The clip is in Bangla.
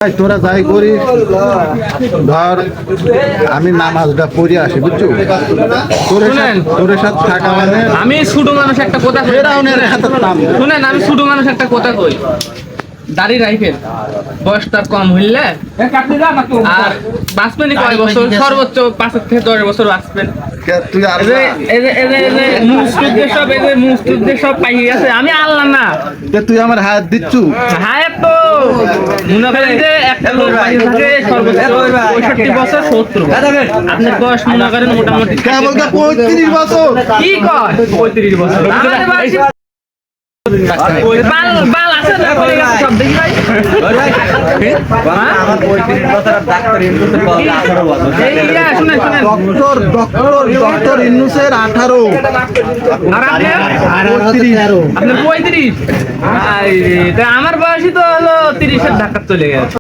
তোরা যাই করি ধর আমি নামাজটা পড়ে আসি বুঝছো তোর সাথে থাকা মানে আমি ছোট মানুষ একটা কথা কই শুনেন আমি ছোট মানুষ একটা কথা কই দাড়ি রাখেন বয়স তার কম হইলে আর বাঁচবেন কয় বছর সর্বোচ্চ 5 থেকে 10 বছর বাঁচবেন তুই আর সব পাই গেছে আমি আল্লাহ না তুই আমার হাত দিচ্ছু হ্যাঁ তো মনে করেন যে একটা লোক পাই থাকে সর্বোচ্চ 65 বছর 70 আপনার বয়স মনে করেন মোটামুটি 35 বছর কি কয় 35 বছর আমাদের বয়স বাল আছে না পড়ে গেছে সব দেখি ভাই আমার 35 বছর ডাক্তার ইন্নুসের বয়স 18 বছর শুনেন ডক্টর ইন্নুসের 18 আর আপনার 35 আমার বয়সই তো হলো 30 এর ধাক্কা চলে গেছে